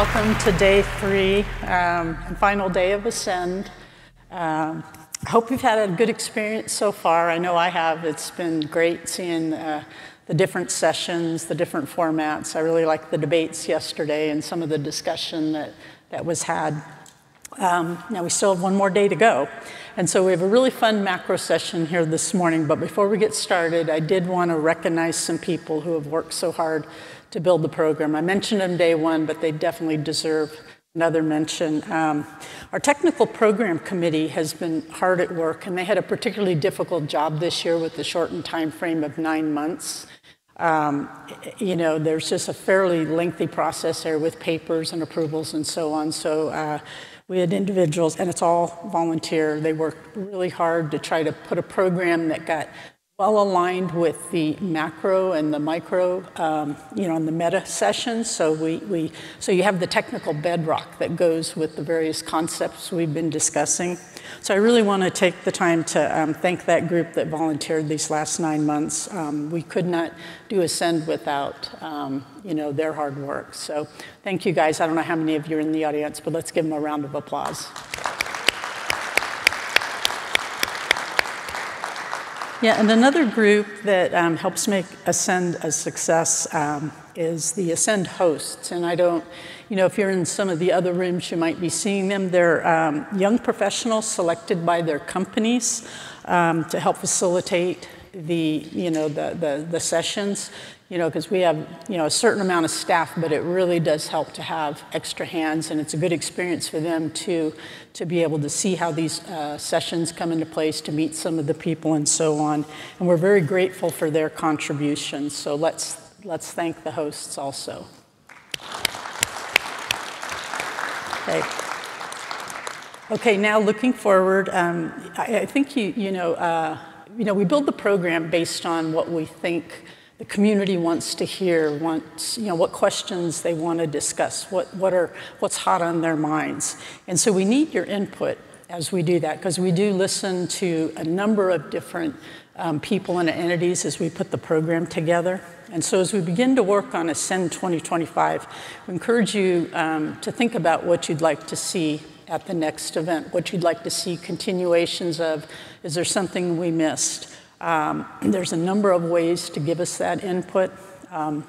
welcome to day 3 and final day of Ascend. I hope you've had a good experience so far. I know I have. It's been great seeing the different sessions, the different formats. I really liked the debates yesterday and some of the discussion that was had. Now we still have one more day to go. And so we have a really fun macro session here this morning. But before we get started, I did want to recognize some people who have worked so hard to build the program. I mentioned them day 1, but they definitely deserve another mention. Our technical program committee has been hard at work, and they had a particularly difficult job this year with the shortened time frame of 9 months. There's just a fairly lengthy process there with papers and approvals and so on. So we had individuals, and it's all volunteer. They worked really hard to try to put a program that got well aligned with the macro and the micro, and the meta sessions. So so you have the technical bedrock that goes with the various concepts we've been discussing. So I really want to take the time to thank that group that volunteered these last 9 months. We could not do Ascend without, their hard work. So thank you guys. I don't know how many of you are in the audience, but let's give them a round of applause. Yeah, and another group that helps make Ascend a success is the Ascend hosts. And I don't, if you're in some of the other rooms, you might be seeing them. They're young professionals selected by their companies to help facilitate the sessions. Because we have, a certain amount of staff, but it really does help to have extra hands, and it's a good experience for them to be able to see how these sessions come into place, to meet some of the people and so on. And we're very grateful for their contributions. So let's thank the hosts also. Okay, now looking forward, I think we build the program based on what we think the community wants to hear, what questions they want to discuss, what's hot on their minds. And so we need your input as we do that, because we do listen to a number of different people and entities as we put the program together. And so as we begin to work on Ascend 2025, we encourage you to think about what you'd like to see at the next event, what you'd like to see continuations of. Is there something we missed? There's a number of ways to give us that input. And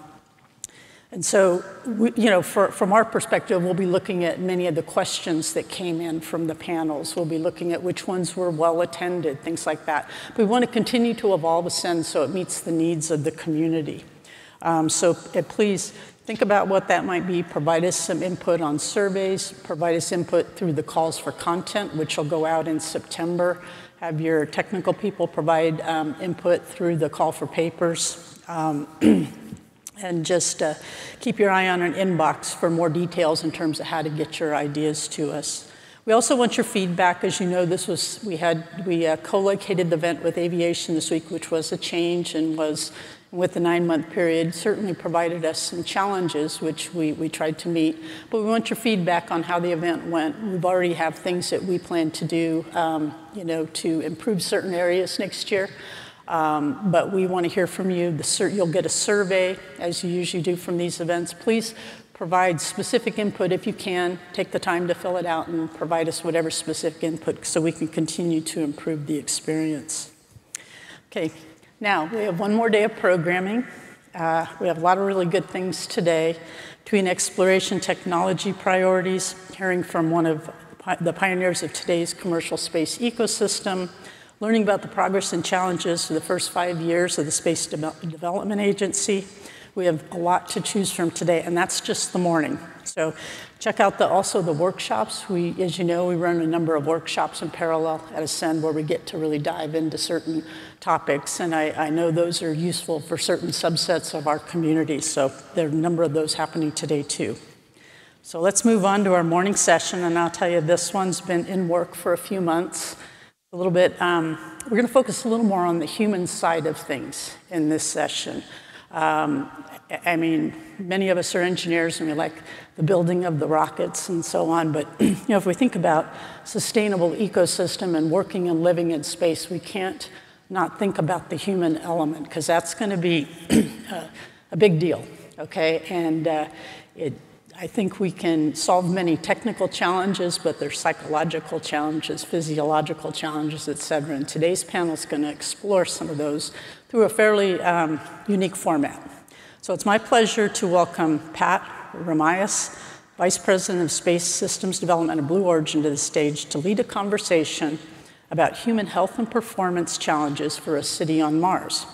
so, from our perspective, we'll be looking at many of the questions that came in from the panels. We'll be looking at which ones were well attended, things like that. But we want to continue to evolve Ascend so it meets the needs of the community. Please think about what that might be. Provide us some input on surveys. Provide us input through the calls for content, which will go out in September. Have your technical people provide input through the call for papers. And just keep your eye on an inbox for more details in terms of how to get your ideas to us. We also want your feedback. As you know, we co-located the event with aviation this week, which was a change and was, with the 9-month period, certainly provided us some challenges, which we tried to meet. But we want your feedback on how the event went. We've already have things that we plan to do, to improve certain areas next year. But we want to hear from you. You'll get a survey, as you usually do from these events. Please provide specific input if you can. Take the time to fill it out and provide us whatever specific input so we can continue to improve the experience. Okay. Now, we have one more day of programming. We have a lot of really good things today. Between exploration technology priorities, hearing from one of the pioneers of today's commercial space ecosystem, learning about the progress and challenges for the first 5 years of the Space Development Agency. We have a lot to choose from today, and that's just the morning. So check out also the workshops. As you know, we run a number of workshops in parallel at Ascend where we get to really dive into certain topics, and I know those are useful for certain subsets of our community, so there are a number of those happening today too. So let's move on to our morning session, and I'll tell you this one's been in work for a few months. A little bit, we're going to focus a little more on the human side of things in this session. Many of us are engineers and we like the building of the rockets and so on, but if we think about sustainable ecosystem and working and living in space, we can't not think about the human element, because that's going to be a big deal, okay? And I think we can solve many technical challenges, but there's psychological challenges, physiological challenges, et cetera. And today's panel is going to explore some of those through a fairly unique format. So it's my pleasure to welcome Pat Ramias, Vice President of Space Systems Development at Blue Origin, to the stage to lead a conversation about human health and performance challenges for a city on Mars.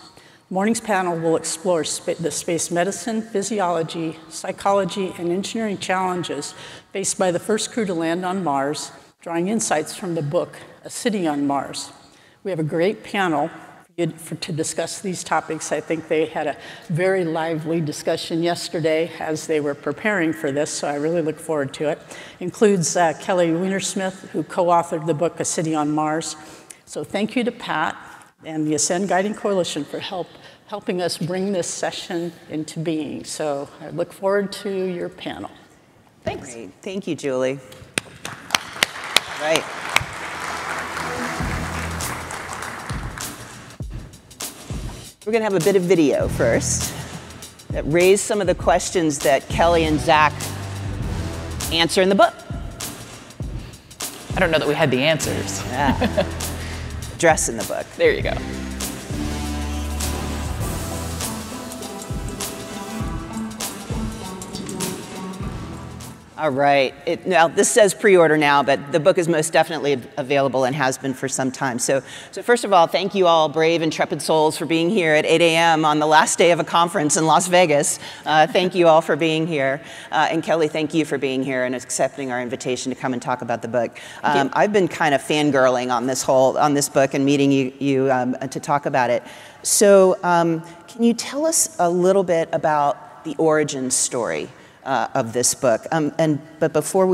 The morning's panel will explore the space medicine, physiology, psychology, and engineering challenges faced by the first crew to land on Mars, drawing insights from the book, A City on Mars. We have a great panel to discuss these topics. I think they had a very lively discussion yesterday as they were preparing for this, so I really look forward to it. Includes Kelly Weinersmith, who co-authored the book, A City on Mars. So thank you to Pat and the Ascend Guiding Coalition for helping us bring this session into being. So I look forward to your panel. Thanks. Great. Thank you, Julie. Right. We're going to have a bit of video first that raised some of the questions that Kelly and Zach answer in the book. I don't know that we had the answers. Yeah. Address in the book. There you go. All right. Now, this says pre-order now, but the book is most definitely available and has been for some time. So first of all, thank you all, brave, intrepid souls, for being here at 8 a.m. on the last day of a conference in Las Vegas. Thank you all for being here. And Kelly, thank you for being here and accepting our invitation to come and talk about the book. I've been kind of fangirling on this book and meeting you to talk about it. So can you tell us a little bit about the origin story of this book? But before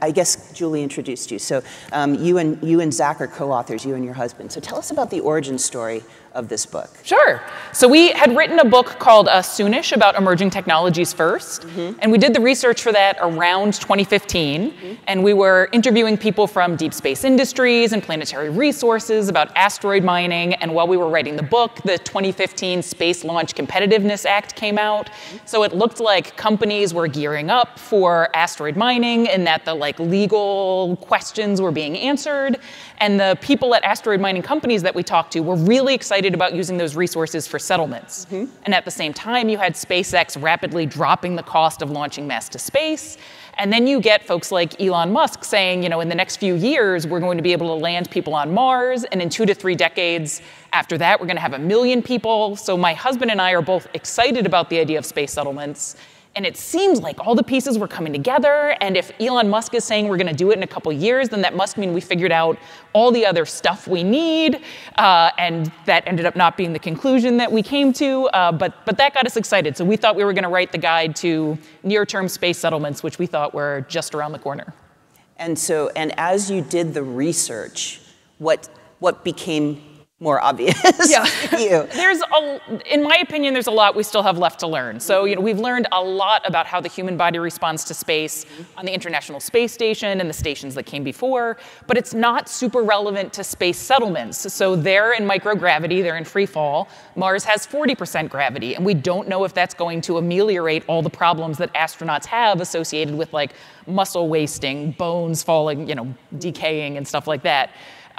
I guess Julie introduced you. So you and Zach are co-authors, you and your husband. So tell us about the origin story of this book. Sure. So we had written a book called Soonish about emerging technologies first. Mm-hmm. And we did the research for that around 2015. Mm-hmm. And we were interviewing people from deep space industries and planetary resources about asteroid mining. And while we were writing the book, the 2015 Space Launch Competitiveness Act came out. Mm-hmm. So it looked like companies were gearing up for asteroid mining and that the legal questions were being answered. And the people at asteroid mining companies that we talked to were really excited about using those resources for settlements. Mm-hmm. And at the same time, you had SpaceX rapidly dropping the cost of launching mass to space. And then you get folks like Elon Musk saying, in the next few years, we're going to be able to land people on Mars. And in 2 to 3 decades after that, we're going to have 1 million people. So my husband and I are both excited about the idea of space settlements. And it seems like all the pieces were coming together. And if Elon Musk is saying we're going to do it in a couple years, then that must mean we figured out all the other stuff we need. And that ended up not being the conclusion that we came to. But that got us excited. So we thought we were going to write the guide to near-term space settlements, which we thought were just around the corner. And as you did the research, what became more obvious to you? In my opinion, there's a lot we still have left to learn. So, we've learned a lot about how the human body responds to space on the International Space Station and the stations that came before, but it's not super relevant to space settlements. So they're in microgravity, they're in free fall. Mars has 40% gravity, and we don't know if that's going to ameliorate all the problems that astronauts have associated with muscle wasting, bones falling, decaying and stuff like that.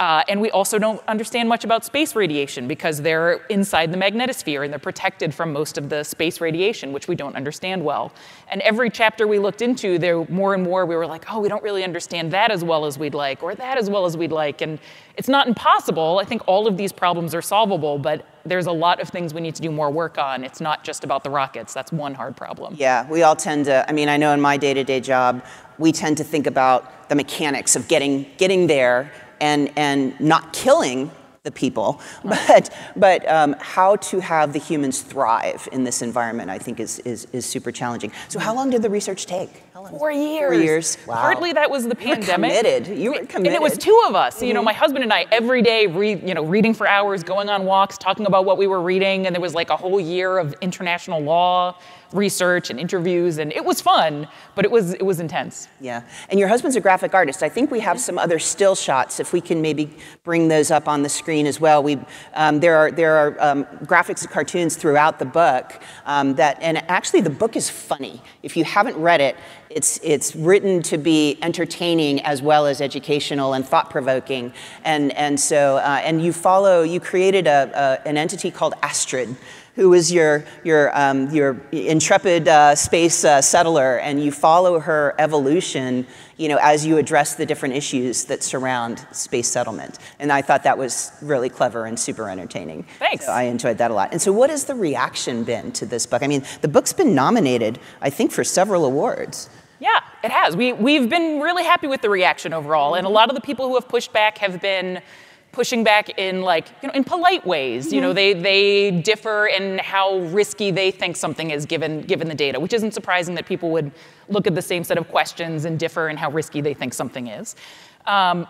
And we also don't understand much about space radiation because they're inside the magnetosphere and they're protected from most of the space radiation, which we don't understand well. And every chapter we looked into, there more and more we were like, we don't really understand that as well as we'd like, or that as well as we'd like. And it's not impossible. I think all of these problems are solvable, but there's a lot of things we need to do more work on. It's not just about the rockets. That's one hard problem. Yeah, we all tend to, I know in my day-to-day job, we tend to think about the mechanics of getting there and not killing the people, but how to have the humans thrive in this environment, I think is super challenging. So how long did the research take? 4 years. 4 years. Wow. Partly that was the pandemic. You were committed. And it was 2 of us. You know, my husband and I every day reading for hours, going on walks, talking about what we were reading, and there was like a whole year of international law research and interviews, and it was fun, but it was intense. Yeah, and your husband's a graphic artist. I think we have some other still shots, if we can maybe bring those up on the screen as well. There are graphics and cartoons throughout the book and actually the book is funny. If you haven't read it, it's written to be entertaining as well as educational and thought-provoking, and you created an entity called Astrid, who is your intrepid space settler, and you follow her evolution, as you address the different issues that surround space settlement. And I thought that was really clever and super entertaining. Thanks. So I enjoyed that a lot. And so what has the reaction been to this book? I mean, the book's been nominated, I think, for several awards. Yeah, it has. We've been really happy with the reaction overall, and a lot of the people who have pushed back have been pushing back in in polite ways. They differ in how risky they think something is given the data, which isn't surprising that people would look at the same set of questions and differ in how risky they think something is.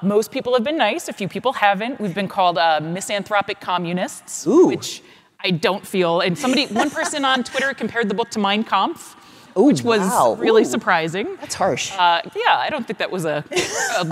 Most people have been nice. A few people haven't. We've been called misanthropic communists, which I don't feel. And one person on Twitter compared the book to Mein Kampf, which was really surprising. That's harsh. Yeah, I don't think that was a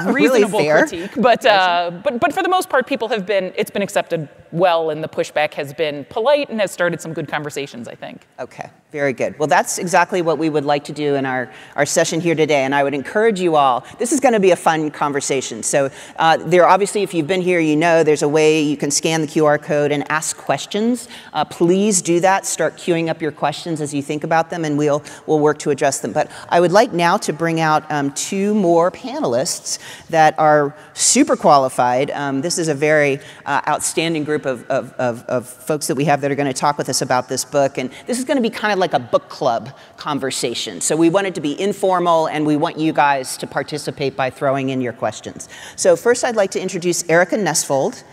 reasonable critique, but for the most part, it's been accepted well, and the pushback has been polite and has started some good conversations, I think. Okay, very good. Well, that's exactly what we would like to do in our session here today, and I would encourage you all. This is going to be a fun conversation. So obviously, if you've been here, there's a way you can scan the QR code and ask questions. Please do that. Start queuing up your questions as you think about them, and we'll work to address them. But I would like now to bring out 2 more panelists that are super qualified. This is a very outstanding group of folks that we have that are going to talk with us about this book. And this is going to be kind of like a book club conversation. So we want it to be informal, and we want you guys to participate by throwing in your questions. So first I'd like to introduce Erika Nesvold.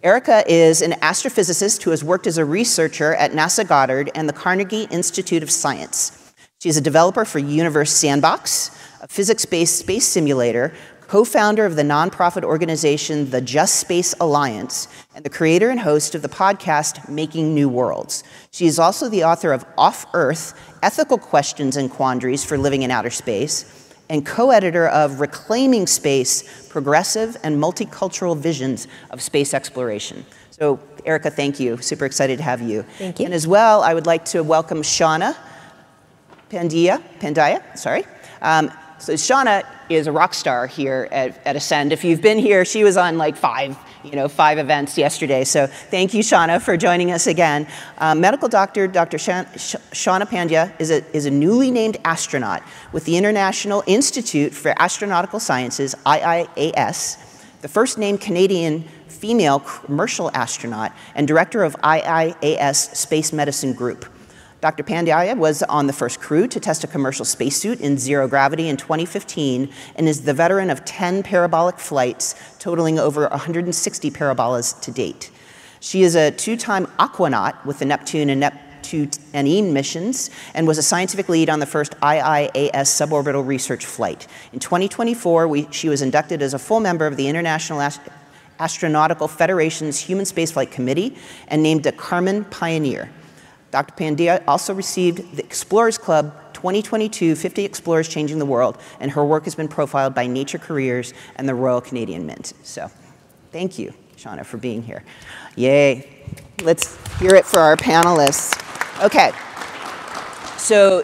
Erika is an astrophysicist who has worked as a researcher at NASA Goddard and the Carnegie Institute of Science. She is a developer for Universe Sandbox, a physics-based space simulator, co-founder of the nonprofit organization the JustSpace Alliance, and the creator and host of the podcast Making New Worlds. She is also the author of Off-Earth: Ethical Questions and Quandaries for Living in Outer Space, and co-editor of Reclaiming Space: Progressive and Multicultural Visions of Space Exploration. So, Erika, thank you. Super excited to have you. Thank you. And as well, I would like to welcome Shawna Pandya. So Shawna is a rock star here at Ascend. If you've been here, she was on like 5 events yesterday. So thank you, Shawna, for joining us again. Medical doctor, Dr. Shawna Pandya is a newly named astronaut with the International Institute for Astronautical Sciences, IIAS, the first named Canadian female commercial astronaut, and director of IIAS Space Medicine Group. Dr. Pandya was on the first crew to test a commercial spacesuit in zero gravity in 2015 and is the veteran of 10 parabolic flights, totaling over 160 parabolas to date. She is a 2-time aquanaut with the Neptune and Neptune missions and was a scientific lead on the first IIAS suborbital research flight. In 2024, she was inducted as a full member of the International Astronautical Federation's Human Spaceflight Committee and named a Kármán Pioneer. Dr. Pandya also received the Explorers Club 2022 50 Explorers Changing the World, and her work has been profiled by Nature Careers and the Royal Canadian Mint. So thank you, Shawna, for being here. Yay. Let's hear it for our panelists. Okay. So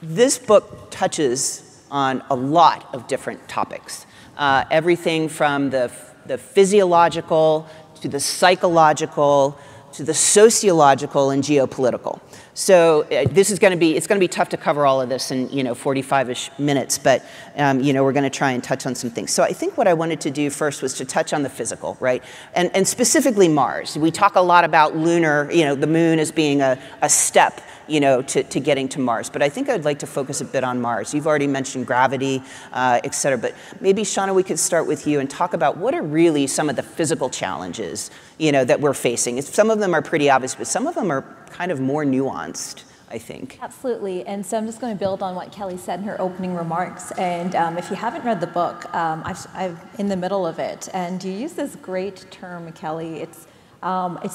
this book touches on a lot of different topics. Everything from the physiological to the psychological to the sociological and geopolitical. So it's going to be tough to cover all of this in 45-ish minutes, but we're going to try and touch on some things. So I think what I wanted to do first was to touch on the physical, right? And specifically Mars. We talk a lot about lunar, the moon as being a step to getting to Mars. But I think I'd like to focus a bit on Mars. You've already mentioned gravity, et cetera. But maybe, Shawna, we could start with you and talk about what are really some of the physical challenges, that we're facing. Some of them are pretty obvious, but some of them are kind of more nuanced. I think. Absolutely, and so I'm just going to build on what Kelly said in her opening remarks. And if you haven't read the book, I'm in the middle of it, and you use this great term, Kelly. It's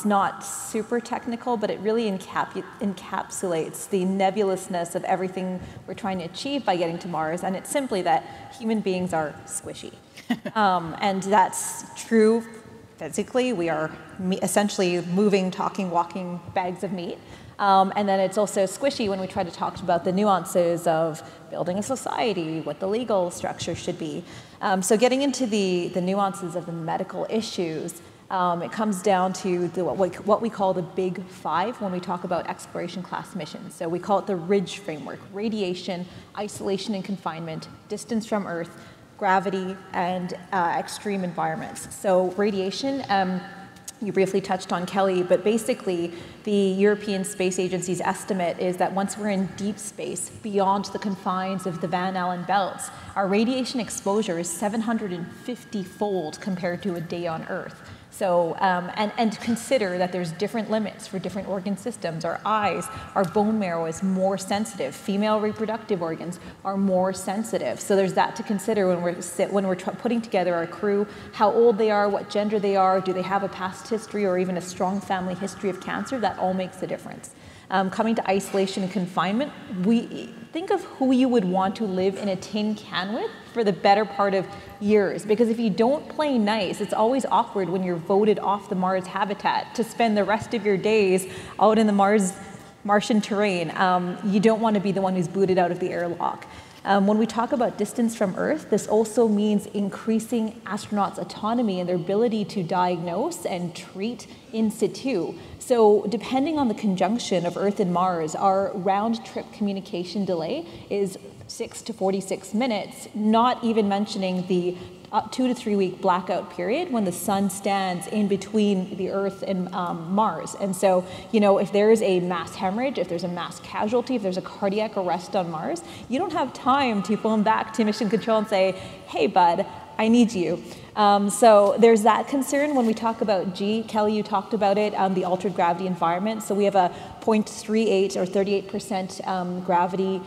not super technical, but it really encapsulates the nebulousness of everything we're trying to achieve by getting to Mars, and it's simply that human beings are squishy. And that's true physically. We are essentially moving, talking, walking bags of meat. And then it's also squishy when we try to talk about the nuances of building a society, what the legal structure should be. So getting into the nuances of the medical issues, it comes down to what we call the big five when we talk about exploration class missions. So we call it the RIDGE framework: radiation, isolation and confinement, distance from Earth, gravity, and extreme environments. So radiation, you briefly touched on, Kelly, but basically the European Space Agency's estimate is that once we're in deep space, beyond the confines of the Van Allen belts, our radiation exposure is 750-fold compared to a day on Earth. So, and consider that there's different limits for different organ systems. Our eyes, our bone marrow is more sensitive. Female reproductive organs are more sensitive. So there's that to consider when we're putting together our crew, how old they are, what gender they are, do they have a past history or even a strong family history of cancer. That all makes a difference. Coming to isolation and confinement, we think of who you would want to live in a tin can with for the better part of years. Because if you don't play nice, it's always awkward when you're voted off the Mars habitat to spend the rest of your days out in the Martian terrain. You don't want to be the one who's booted out of the airlock. When we talk about distance from Earth, this also means increasing astronauts' autonomy and their ability to diagnose and treat in situ. So depending on the conjunction of Earth and Mars, our round-trip communication delay is 6 to 46 minutes, not even mentioning the 2 to 3 week blackout period when the sun stands in between the Earth and Mars. And so, if there's a mass hemorrhage, if there's a mass casualty, if there's a cardiac arrest on Mars, you don't have time to phone back to mission control and say, hey, bud, I need you. So there's that concern. When we talk about G, Kelly, you talked about it, the altered gravity environment. So we have a 0.38 or 38% gravity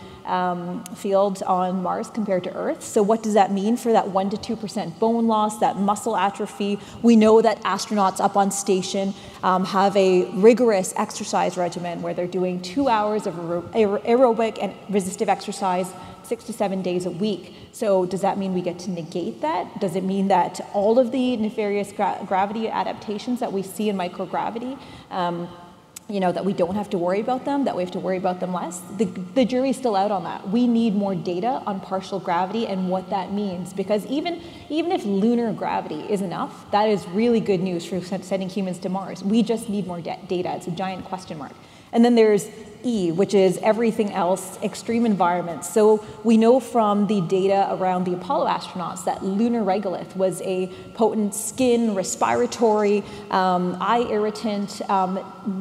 field on Mars compared to Earth. So what does that mean for that 1 to 2% bone loss, that muscle atrophy? We know that astronauts up on station have a rigorous exercise regimen where they're doing 2 hours of aerobic and resistive exercise 6 to 7 days a week. So does that mean we get to negate that? Does it mean that all of the nefarious gravity adaptations that we see in microgravity, that we don't have to worry about them, that we have to worry about them less? The jury's still out on that. We need more data on partial gravity and what that means, because even if lunar gravity is enough, that is really good news for sending humans to Mars. We just need more data. It's a giant question mark. And then there's E, which is everything else, extreme environments. So we know from the data around the Apollo astronauts that lunar regolith was a potent skin, respiratory, eye irritant.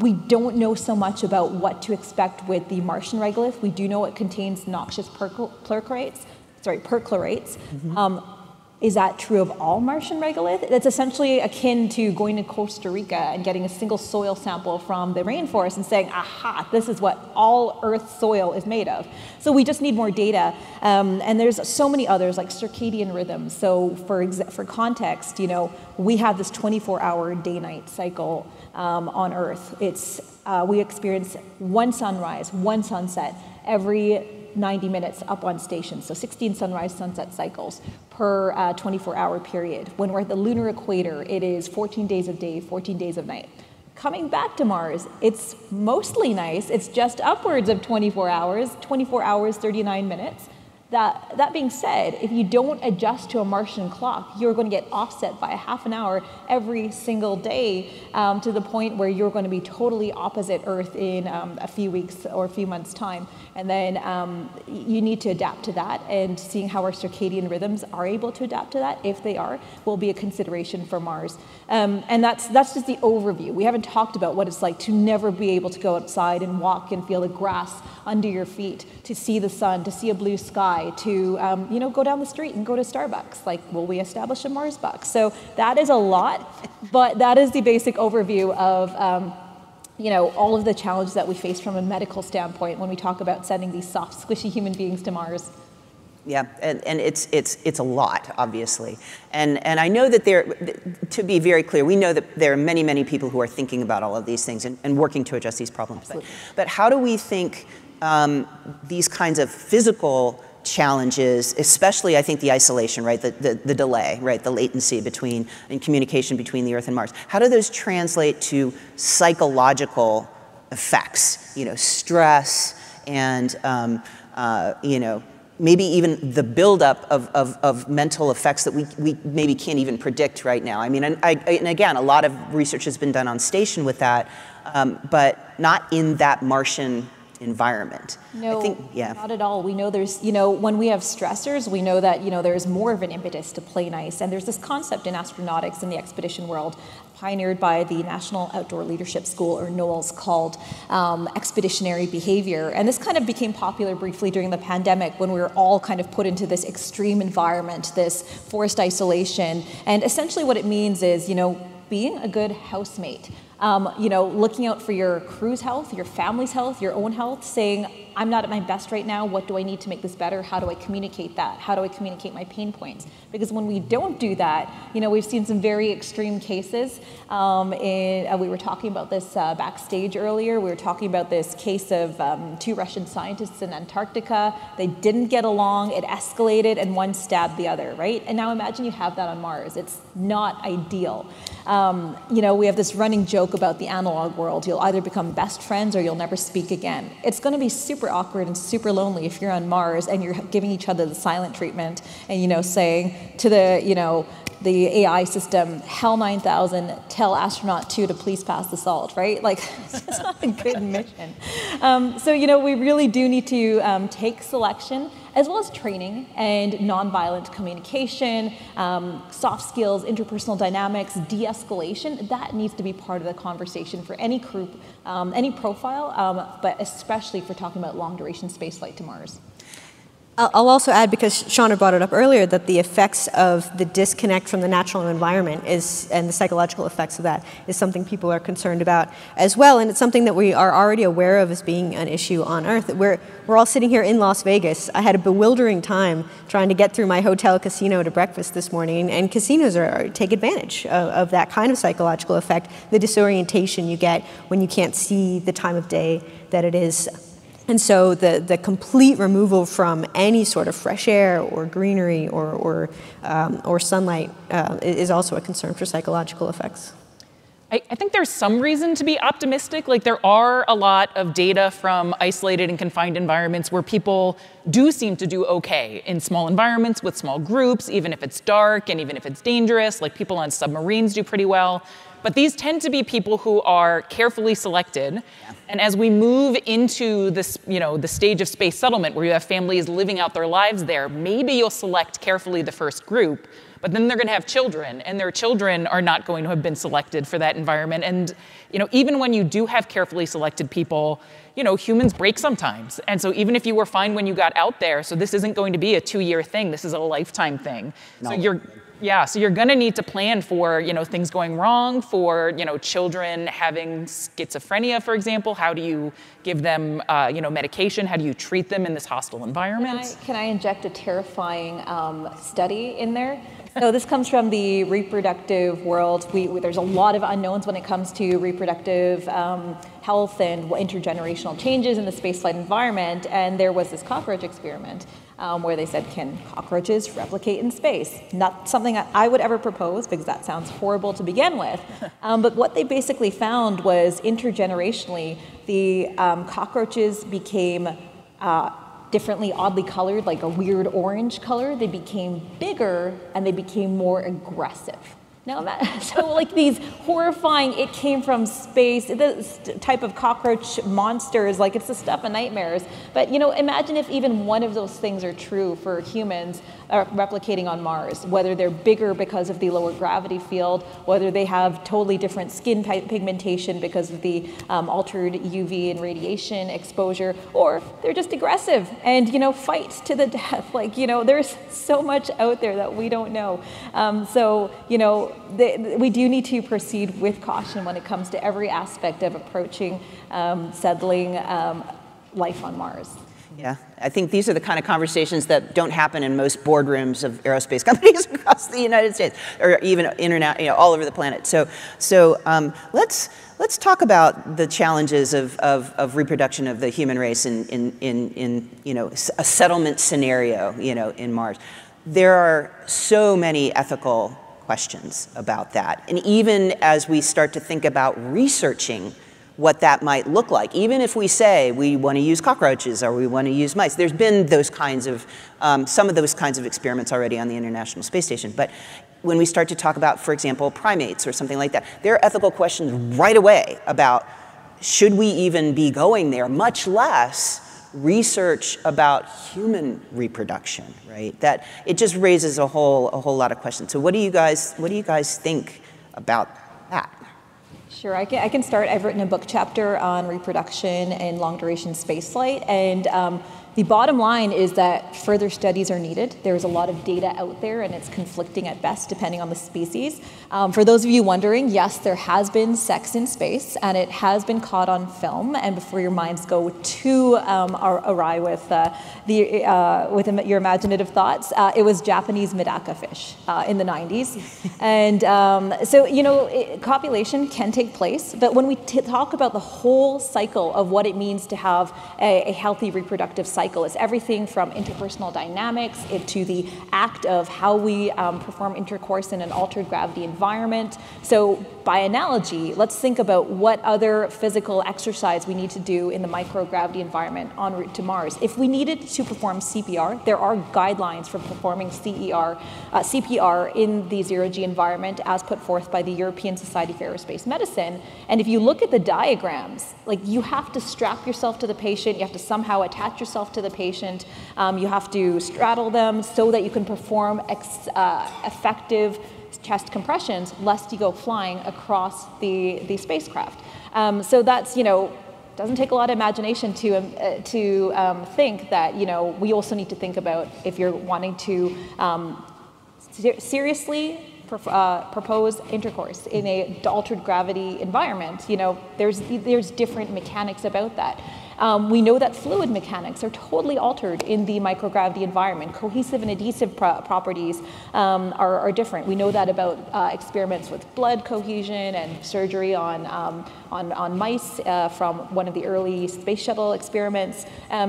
We don't know so much about what to expect with the Martian regolith. We do know it contains noxious perchlorates. Mm-hmm. Is that true of all Martian regolith? That's essentially akin to going to Costa Rica and getting a single soil sample from the rainforest and saying, aha, this is what all Earth soil is made of. So we just need more data. And there's so many others, like circadian rhythms. So for context, we have this 24-hour day-night cycle on Earth. We experience one sunrise, one sunset every 90 minutes up on station, so 16 sunrise sunset cycles per 24-hour period. When we're at the lunar equator, it is 14 days of day, 14 days of night. Coming back to Mars, it's mostly nice. It's just upwards of 24 hours, 39 minutes. That being said, if you don't adjust to a Martian clock, you're going to get offset by a half an hour every single day to the point where you're going to be totally opposite Earth in a few weeks or a few months' time. And then you need to adapt to that, and seeing how our circadian rhythms are able to adapt to that, if they are, will be a consideration for Mars. And that's just the overview. We haven't talked about what it's like to never be able to go outside and walk and feel the grass under your feet, to see the sun, to see a blue sky, to go down the street and go to Starbucks. Like, will we establish a Mars box? So that is a lot, but that is the basic overview of all of the challenges that we face from a medical standpoint when we talk about sending these soft, squishy human beings to Mars. Yeah, and it's a lot, obviously. And I know that to be very clear, we know that there are many, many people who are thinking about all of these things and working to address these problems. But how do we think these kinds of physical challenges, especially I think the isolation, right, the delay, right, the latency in communication between the Earth and Mars, how do those translate to psychological effects, stress and, maybe even the buildup of mental effects that we maybe can't even predict right now. I mean, and again, a lot of research has been done on station with that, but not in that Martian environment. No, I think, not at all. We know there's, when we have stressors, we know that, there's more of an impetus to play nice. And there's this concept in astronautics in the expedition world, pioneered by the National Outdoor Leadership School, or NOLS, called expeditionary behavior. And this kind of became popular briefly during the pandemic when we were all kind of put into this extreme environment, this forced isolation. And essentially what it means is, being a good housemate. Looking out for your crew's health, your family's health, your own health, saying, I'm not at my best right now, what do I need to make this better? How do I communicate that? How do I communicate my pain points? Because when we don't do that, we've seen some very extreme cases. We were talking about this backstage earlier. We were talking about this case of 2 Russian scientists in Antarctica. They didn't get along, it escalated, and one stabbed the other, right? And now imagine you have that on Mars. It's not ideal. We have this running joke about the analog world. You'll either become best friends or you'll never speak again. It's going to be super awkward and super lonely if you're on Mars and you're giving each other the silent treatment and, saying to the AI system, Hell 9000, tell astronaut 2 to please pass the salt, right? Like, it's not a good mission. We really do need to take selection as well as training and nonviolent communication, soft skills, interpersonal dynamics, de-escalation. That needs to be part of the conversation for any group, any profile, but especially for talking about long-duration spaceflight to Mars. I'll also add, because Shawna brought it up earlier, that the effects of the disconnect from the natural environment and the psychological effects of that is something people are concerned about as well, and it's something that we are already aware of as being an issue on Earth. We're all sitting here in Las Vegas. I had a bewildering time trying to get through my hotel casino to breakfast this morning, and casinos take advantage of that kind of psychological effect, the disorientation you get when you can't see the time of day that it is. And so the complete removal from any sort of fresh air or greenery or sunlight is also a concern for psychological effects. I think there's some reason to be optimistic. Like, there are a lot of data from isolated and confined environments where people do seem to do okay in small environments with small groups, even if it's dark and even if it's dangerous. Like, people on submarines do pretty well. But these tend to be people who are carefully selected. And as we move into this, the stage of space settlement where you have families living out their lives there, maybe you'll select carefully the first group, but then they're going to have children, and their children are not going to have been selected for that environment. And even when you do have carefully selected people, humans break sometimes. And so even if you were fine when you got out there, so this isn't going to be a 2-year thing, this is a lifetime thing. No. So you're going to need to plan for, things going wrong, for, children having schizophrenia, for example. How do you give them, medication? How do you treat them in this hostile environment? Can I inject a terrifying study in there? So this comes from the reproductive world. There's a lot of unknowns when it comes to reproductive health and intergenerational changes in the spaceflight environment. And there was this cockroach experiment where they said, can cockroaches replicate in space? Not something I would ever propose, because that sounds horrible to begin with. But what they basically found was intergenerationally, the cockroaches became differently, oddly colored, like a weird orange color. They became bigger and they became more aggressive. Now, so like these horrifying, it came from space, this type of cockroach monsters, like it's the stuff of nightmares. But imagine if even one of those things are true for humans. replicating on Mars, whether they're bigger because of the lower gravity field, whether they have totally different skin pigmentation because of the altered UV and radiation exposure, or they're just aggressive and, fight to the death. There's so much out there that we don't know. We do need to proceed with caution when it comes to every aspect of approaching settling life on Mars. Yeah, I think these are the kind of conversations that don't happen in most boardrooms of aerospace companies across the United States, or even all over the planet. So let's talk about the challenges of reproduction of the human race in a settlement scenario, in Mars. There are so many ethical questions about that, and even as we start to think about researching what that might look like. Even if we say we want to use cockroaches or we want to use mice, there's been those kinds of, some of those kinds of experiments already on the International Space Station. But when we start to talk about, for example, primates or something like that, there are ethical questions right away about should we even be going there, much less research about human reproduction, right? That it just raises a whole lot of questions. So what do you guys think about that? Sure, I can start. I've written a book chapter on reproduction and long-duration spaceflight, and the bottom line is that further studies are needed. There's a lot of data out there, and it's conflicting at best, depending on the species. For those of you wondering, yes, there has been sex in space, and it has been caught on film. And before your minds go too awry with your imaginative thoughts, it was Japanese Medaka fish in the 90s. And copulation can take place, but when we talk about the whole cycle of what it means to have a healthy reproductive cycle, it's everything from interpersonal dynamics to the act of how we perform intercourse in an altered gravity environment. So by analogy, let's think about what other physical exercise we need to do in the microgravity environment en route to Mars. If we needed to perform CPR, there are guidelines for performing CPR in the zero-G environment as put forth by the European Society for Aerospace Medicine. And if you look at the diagrams, you have to strap yourself to the patient, you have to somehow attach yourself to the patient, you have to straddle them so that you can perform effective chest compressions lest you go flying across the spacecraft. So that's, doesn't take a lot of imagination to think that, we also need to think about if you're wanting to seriously propose intercourse in a altered gravity environment, there's different mechanics about that. We know that fluid mechanics are totally altered in the microgravity environment. Cohesive and adhesive properties are different. We know that about experiments with blood cohesion and surgery on mice from one of the early space shuttle experiments.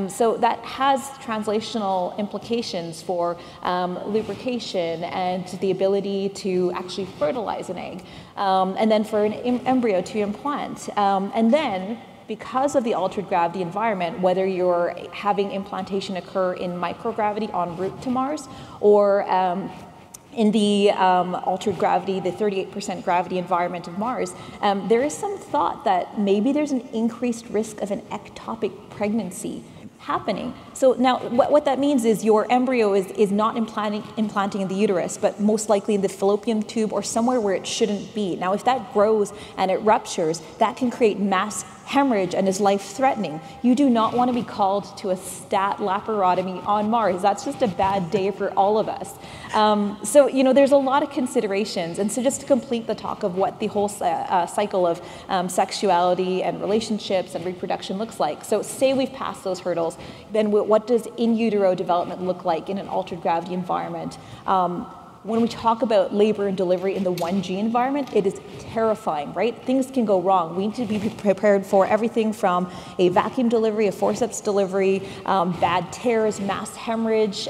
So that has translational implications for lubrication and the ability to actually fertilize an egg, and then for an embryo to implant. And then, because of the altered gravity environment, whether you're having implantation occur in microgravity en route to Mars or in the altered gravity, the 38% gravity environment of Mars, there is some thought that maybe there's an increased risk of an ectopic pregnancy happening. So now what that means is your embryo is not implanting in the uterus, but most likely in the fallopian tube or somewhere where it shouldn't be. Now, if that grows and it ruptures, that can create mass hemorrhage and is life-threatening. You do not want to be called to a stat laparotomy on Mars. That's just a bad day for all of us. So, there's a lot of considerations. And so just to complete the talk of what the whole cycle of sexuality and relationships and reproduction looks like. So say we've passed those hurdles, then what does in utero development look like in an altered gravity environment? When we talk about labor and delivery in the 1G environment, it is terrifying, right? Things can go wrong. We need to be prepared for everything from a vacuum delivery, a forceps delivery, bad tears, mass hemorrhage,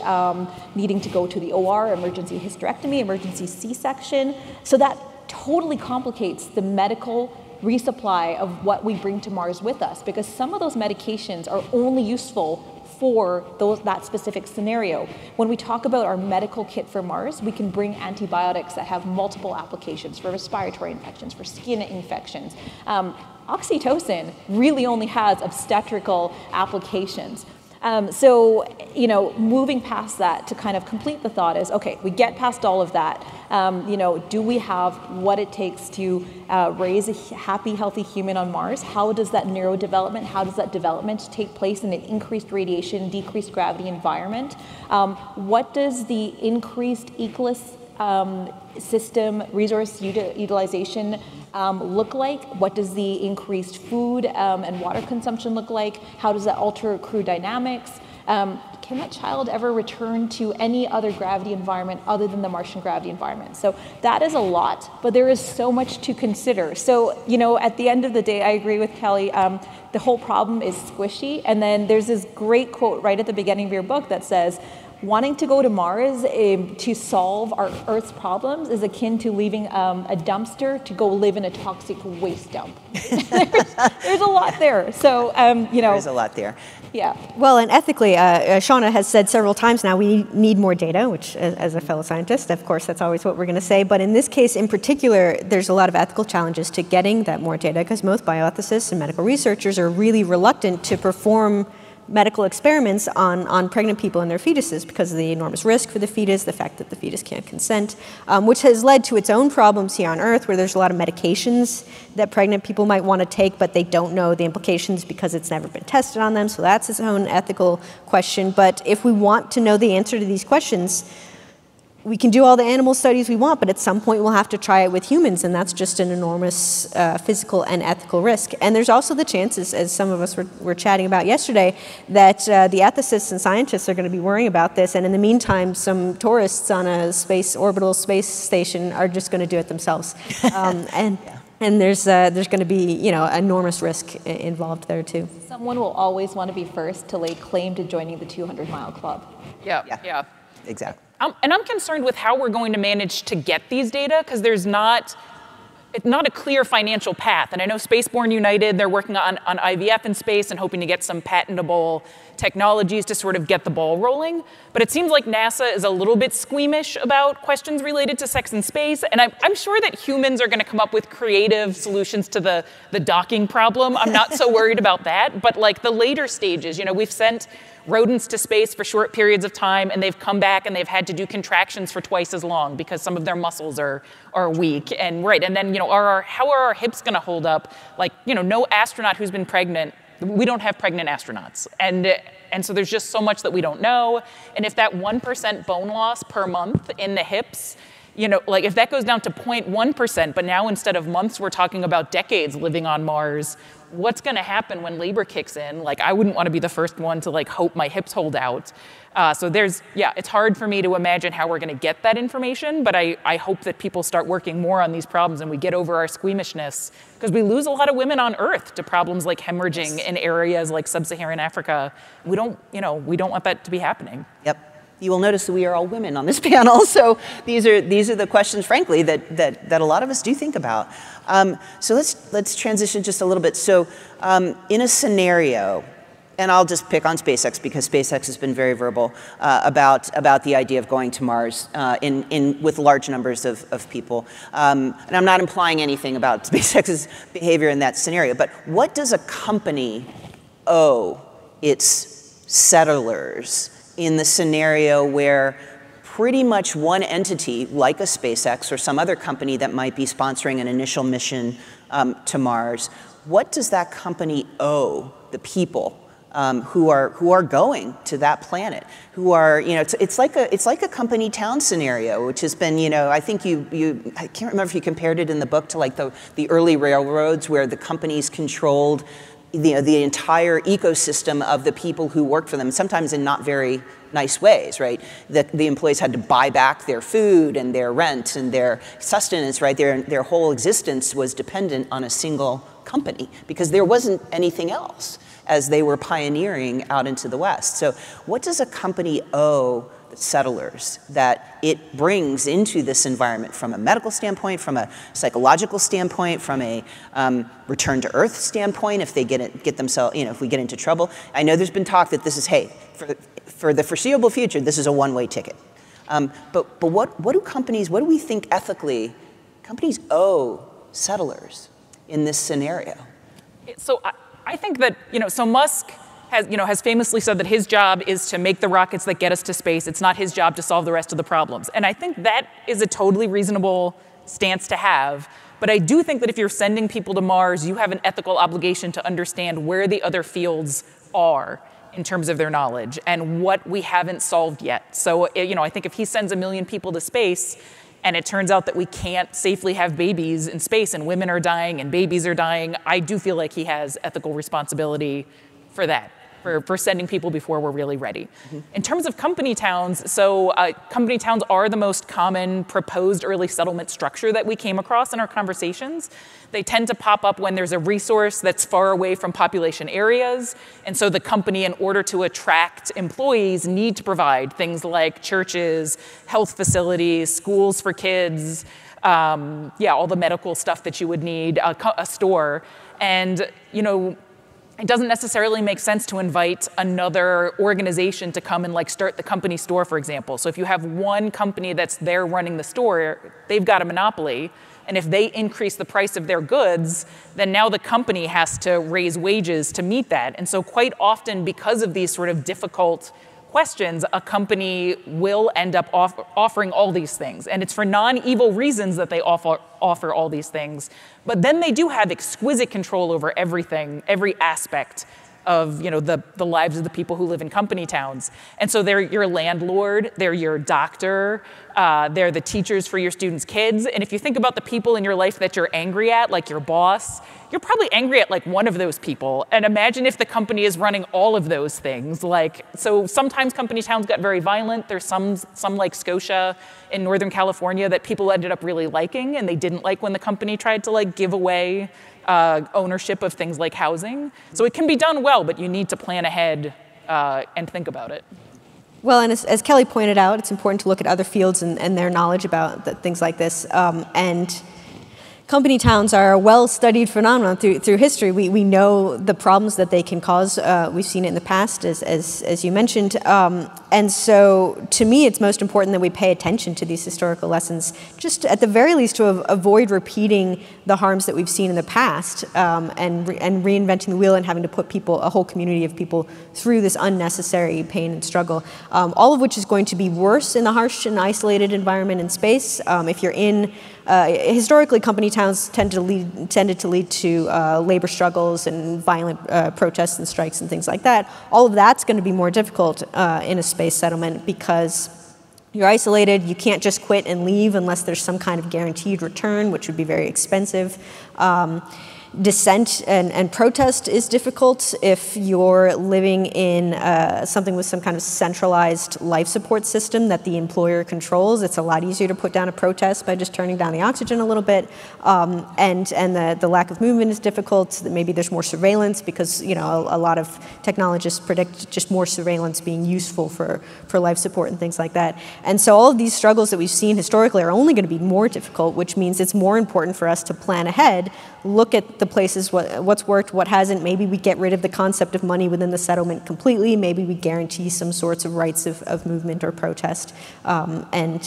needing to go to the OR, emergency hysterectomy, emergency C-section. So that totally complicates the medical resupply of what we bring to Mars with us, because some of those medications are only useful for that specific scenario. When we talk about our medical kit for Mars, we can bring antibiotics that have multiple applications for respiratory infections, for skin infections. Oxytocin really only has obstetrical applications. So, you know, moving past that to kind of complete the thought is, okay, we get past all of that. You know, do we have what it takes to raise a happy, healthy human on Mars? How does that neurodevelopment, how does that development take place in an increased radiation, decreased gravity environment? What does the increased system resource utilization look like? What does the increased food and water consumption look like? How does that alter crew dynamics? Can that child ever return to any other gravity environment other than the Martian gravity environment? So that is a lot, but there is so much to consider. So, you know, at the end of the day, I agree with Kelly. The whole problem is squishy. And then there's this great quote right at the beginning of your book that says, wanting to go to Mars to solve our Earth's problems is akin to leaving a dumpster to go live in a toxic waste dump. there's a lot there. So, you know. There's a lot there. Yeah. Well, and ethically, Shawna has said several times now we need more data, which as a fellow scientist, of course, that's always what we're going to say. But in this case in particular, there's a lot of ethical challenges to getting that more data because most bioethicists and medical researchers are really reluctant to perform medical experiments on pregnant people and their fetuses because of the enormous risk for the fetus, the fact that the fetus can't consent, which has led to its own problems here on Earth where there's a lot of medications that pregnant people might want to take, but they don't know the implications because it's never been tested on them, so that's its own ethical question. But if we want to know the answer to these questions, we can do all the animal studies we want, but at some point we'll have to try it with humans, and that's just an enormous physical and ethical risk. And there's also the chances, as some of us were chatting about yesterday, that the ethicists and scientists are going to be worrying about this, and in the meantime, some tourists on a orbital space station are just going to do it themselves. And there's going to be, you know, enormous risk involved there too. Someone will always want to be first to lay claim to joining the 200-mile club. Yeah. Exactly. And I'm concerned with how we're going to manage to get these data because there's not a clear financial path. And I know Spaceborne United, they're working on IVF in space and hoping to get some patentable technologies to sort of get the ball rolling. But it seems like NASA is a little bit squeamish about questions related to sex in space. And I'm sure that humans are going to come up with creative solutions to the docking problem. I'm not so worried about that. But like the later stages, you know, we've sent rodents to space for short periods of time, and they've come back and they've had to do contractions for twice as long because some of their muscles are weak. And then, you know, how are our hips going to hold up? Like, you know, no astronaut who's been pregnant, we don't have pregnant astronauts. And so there's just so much that we don't know. And if that 1% bone loss per month in the hips, you know, like if that goes down to 0.1%, but now instead of months, we're talking about decades living on Mars, what's going to happen when labor kicks in? Like, I wouldn't want to be the first one to like hope my hips hold out. So it's hard for me to imagine how we're going to get that information, but I hope that people start working more on these problems and we get over our squeamishness because we lose a lot of women on Earth to problems like hemorrhaging in areas like sub-Saharan Africa. We don't want that to be happening. Yep. You will notice that we are all women on this panel, so these are the questions, frankly, that a lot of us do think about. So let's transition just a little bit. So in a scenario, and I'll just pick on SpaceX because SpaceX has been very verbal about the idea of going to Mars with large numbers of people. And I'm not implying anything about SpaceX's behavior in that scenario, but what does a company owe its settlers in the scenario where pretty much one entity, like a SpaceX or some other company that might be sponsoring an initial mission to Mars, what does that company owe the people who are going to that planet? Who are, you know, it's like a company town scenario, which has been, you know, I think I can't remember if you compared it in the book to like the early railroads where the companies controlled the entire ecosystem of the people who worked for them, sometimes in not very nice ways, right? The employees had to buy back their food and their rent and their sustenance, right? Their whole existence was dependent on a single company because there wasn't anything else as they were pioneering out into the West. So what does a company owe settlers that it brings into this environment from a medical standpoint, from a psychological standpoint, from a return to Earth standpoint, if they get themselves, you know, if we get into trouble? I know there's been talk that this is, hey, for the foreseeable future, this is a one-way ticket. But what do we think ethically companies owe settlers in this scenario? So I think that, you know, so Musk has famously said that his job is to make the rockets that get us to space. It's not his job to solve the rest of the problems. And I think that is a totally reasonable stance to have. But I do think that if you're sending people to Mars, you have an ethical obligation to understand where the other fields are in terms of their knowledge and what we haven't solved yet. So, I think if he sends 1 million people to space and it turns out that we can't safely have babies in space and women are dying and babies are dying, I do feel like he has ethical responsibility for that, for sending people before we're really ready. Mm-hmm. In terms of company towns, so company towns are the most common proposed early settlement structure that we came across in our conversations. They tend to pop up when there's a resource that's far away from population areas, and so the company, in order to attract employees, need to provide things like churches, health facilities, schools for kids, all the medical stuff that you would need, a store. And, it doesn't necessarily make sense to invite another organization to come and start the company store, for example. So if you have one company that's there running the store, they've got a monopoly. And if they increase the price of their goods, then now the company has to raise wages to meet that. And so quite often, because of these sort of difficult questions, a company will end up offering all these things. And it's for non-evil reasons that they offer all these things. But then they do have exquisite control over everything, every aspect of the lives of the people who live in company towns. And so they're your landlord, they're your doctor, they're the teachers for your students' kids. And if you think about the people in your life that you're angry at, like your boss, you're probably angry at one of those people. And imagine if the company is running all of those things. So sometimes company towns got very violent. There's some like Scotia in Northern California that people ended up really liking, and they didn't like when the company tried to give away ownership of things like housing. So it can be done well, but you need to plan ahead and think about it. Well, and as Kelly pointed out, it's important to look at other fields and their knowledge about things like this. And company towns are a well-studied phenomenon through history. We know the problems that they can cause. We've seen it in the past, as you mentioned. And so, to me, it's most important that we pay attention to these historical lessons, just at the very least to avoid repeating the harms that we've seen in the past, and reinventing the wheel and having to put a whole community of people through this unnecessary pain and struggle, all of which is going to be worse in the harsh and isolated environment in space. If you're in historically, company towns tended to lead to labor struggles and violent protests and strikes and things like that. All of that's going to be more difficult in a space settlement because you're isolated. You can't just quit and leave unless there's some kind of guaranteed return, which would be very expensive. Dissent and protest is difficult if you're living in something with some kind of centralized life support system that the employer controls. It's a lot easier to put down a protest by just turning down the oxygen a little bit. And the lack of movement is difficult. Maybe there's more surveillance because a lot of technologists predict just more surveillance being useful for life support and things like that. And so all of these struggles that we've seen historically are only going to be more difficult, which means it's more important for us to plan ahead, look at the places, what's worked, what hasn't. Maybe we get rid of the concept of money within the settlement completely. Maybe we guarantee some sorts of rights of movement or protest. And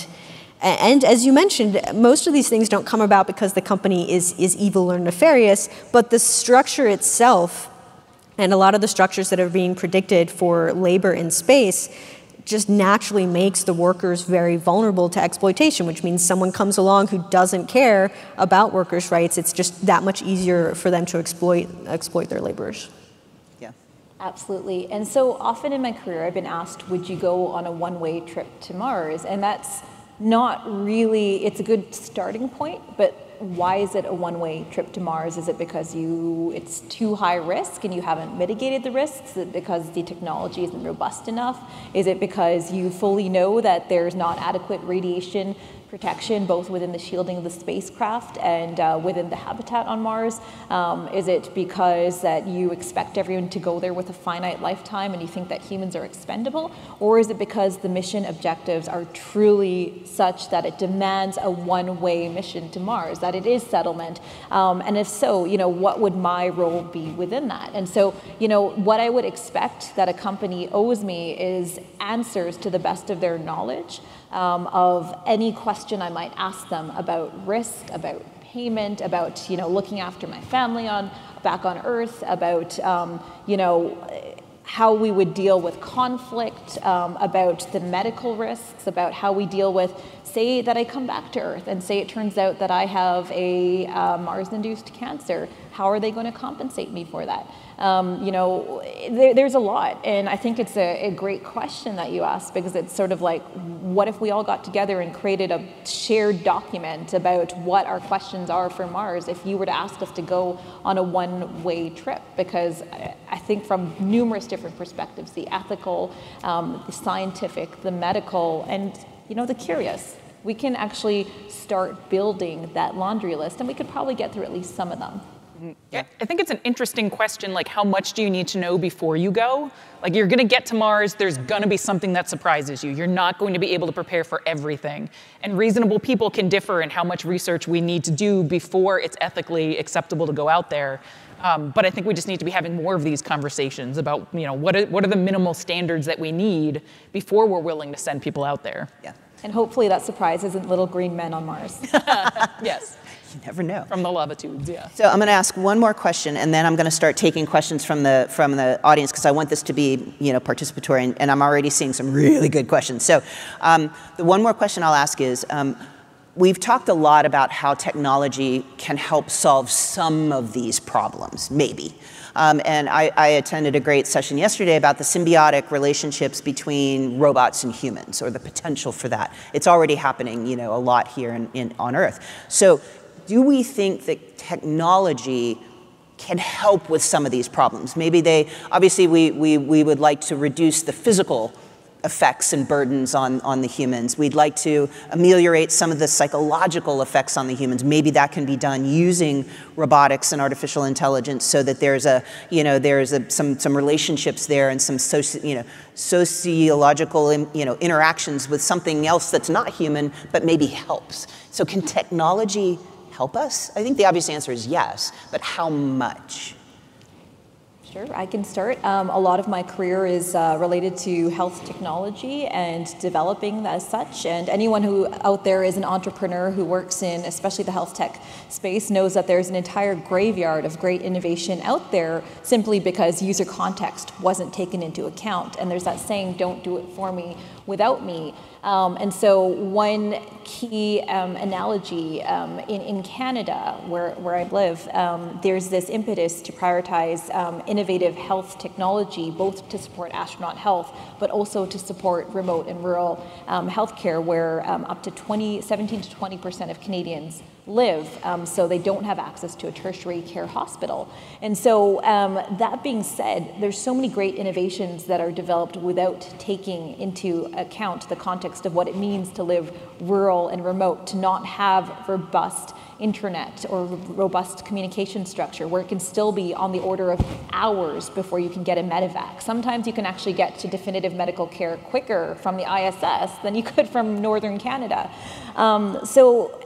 as you mentioned, most of these things don't come about because the company is evil or nefarious, but the structure itself, and a lot of the structures that are being predicted for labor in space, just naturally makes the workers very vulnerable to exploitation, which means someone comes along who doesn't care about workers' rights. It's just that much easier for them to exploit their laborers. Yeah. Absolutely. And so often in my career, I've been asked, would you go on a one-way trip to Mars? And that's not really, it's a good starting point, but why is it a one-way trip to Mars? Is it because it's too high risk and you haven't mitigated the risks? Is it because the technology isn't robust enough? Is it because you fully know that there's not adequate radiation protection, both within the shielding of the spacecraft and within the habitat on Mars? Is it because that you expect everyone to go there with a finite lifetime and you think that humans are expendable? Or is it because the mission objectives are truly such that it demands a one-way mission to Mars, that it is settlement? And if so, what would my role be within that? And so, what I would expect that a company owes me is answers to the best of their knowledge of any question I might ask them about risk, about payment, about looking after my family back on Earth, about how we would deal with conflict, about the medical risks, about how we deal with, say that I come back to Earth and say it turns out that I have a Mars-induced cancer. How are they going to compensate me for that? You know, there's a lot, and I think it's a great question that you asked, because it's sort of like, what if we all got together and created a shared document about what our questions are for Mars if you were to ask us to go on a one-way trip? Because I think from numerous different perspectives, the ethical, the scientific, the medical, and you know, the curious, we can actually start building that laundry list, and we could probably get through at least some of them. Yeah, I think it's an interesting question, like how much do you need to know before you go? Like you're gonna get to Mars, there's gonna be something that surprises you. You're not going to be able to prepare for everything. And reasonable people can differ in how much research we need to do before it's ethically acceptable to go out there. But I think we just need to be having more of these conversations about, you know, what are the minimal standards that we need before we're willing to send people out there. Yeah. And hopefully that surprise isn't little green men on Mars. Yes. You never know. From the lavitudes, yeah. So I'm going to ask one more question, and then I'm going to start taking questions from the audience, because I want this to be, you know, participatory, and I'm already seeing some really good questions. So the one more question I'll ask is, we've talked a lot about how technology can help solve some of these problems, maybe. And I attended a great session yesterday about the symbiotic relationships between robots and humans, or the potential for that. It's already happening, you know, a lot here on Earth. So do we think that technology can help with some of these problems? Maybe obviously we would like to reduce the physical effects and burdens on the humans. We'd like to ameliorate some of the psychological effects on the humans. Maybe that can be done using robotics and artificial intelligence, so that there's some relationships there, and some sociological interactions with something else that's not human but maybe helps. So can technology help us? I think the obvious answer is yes, but how much? Sure, I can start. A lot of my career is related to health technology and developing as such. And anyone who out there is an entrepreneur who works in especially the health tech space knows that there's an entire graveyard of great innovation out there, simply because user context wasn't taken into account. And there's that saying, don't do it for me without me. And so one key analogy in Canada, where I live, there's this impetus to prioritize innovative health technology, both to support astronaut health, but also to support remote and rural healthcare, where up to 17 to 20% of Canadians live, so they don't have access to a tertiary care hospital. And so that being said, there's so many great innovations that are developed without taking into account the context of what it means to live rural and remote, to not have robust internet or robust communication structure, where it can still be on the order of hours before you can get a medevac. Sometimes you can actually get to definitive medical care quicker from the ISS than you could from northern Canada. So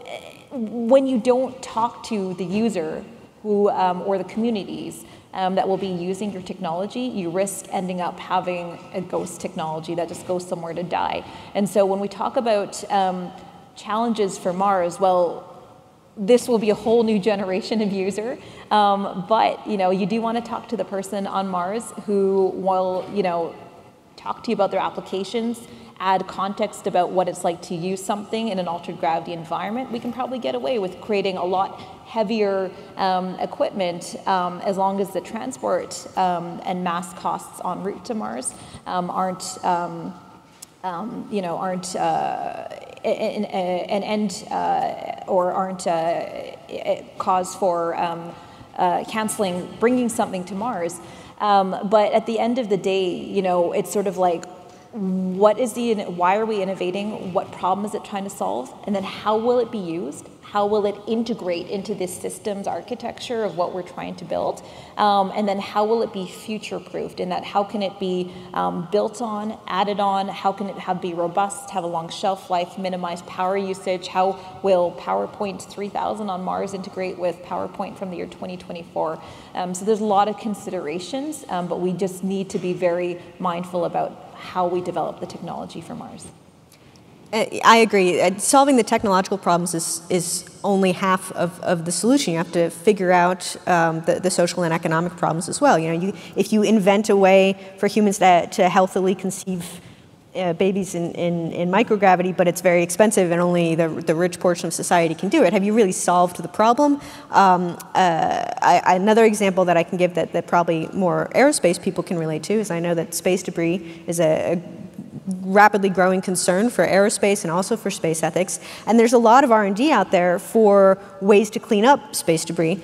when you don't talk to the user who, or the communities that will be using your technology, you risk ending up having a ghost technology that just goes somewhere to die. And so when we talk about challenges for Mars, well, this will be a whole new generation of user, but you do want to talk to the person on Mars who will talk to you about their applications, add context about what it's like to use something in an altered gravity environment. We can probably get away with creating a lot heavier equipment as long as the transport and mass costs en route to Mars aren't an end or aren't a cause for canceling bringing something to Mars. But at the end of the day, it's sort of like, why are we innovating? What problem is it trying to solve? And then how will it be used? How will it integrate into this systems architecture of what we're trying to build? And then how will it be future-proofed in that how can it be built on, added on? How can it be robust, have a long shelf life, minimize power usage? How will PowerPoint 3000 on Mars integrate with PowerPoint from the year 2024? So there's a lot of considerations, but we just need to be very mindful about how we develop the technology for Mars. I agree. Solving the technological problems is only half of the solution. You have to figure out the social and economic problems as well. If you invent a way for humans to healthily conceive babies in microgravity, but it's very expensive and only the rich portion of society can do it, have you really solved the problem? Another example that I can give that probably more aerospace people can relate to is I know that space debris is a rapidly growing concern for aerospace and also for space ethics. And there's a lot of R&D out there for ways to clean up space debris.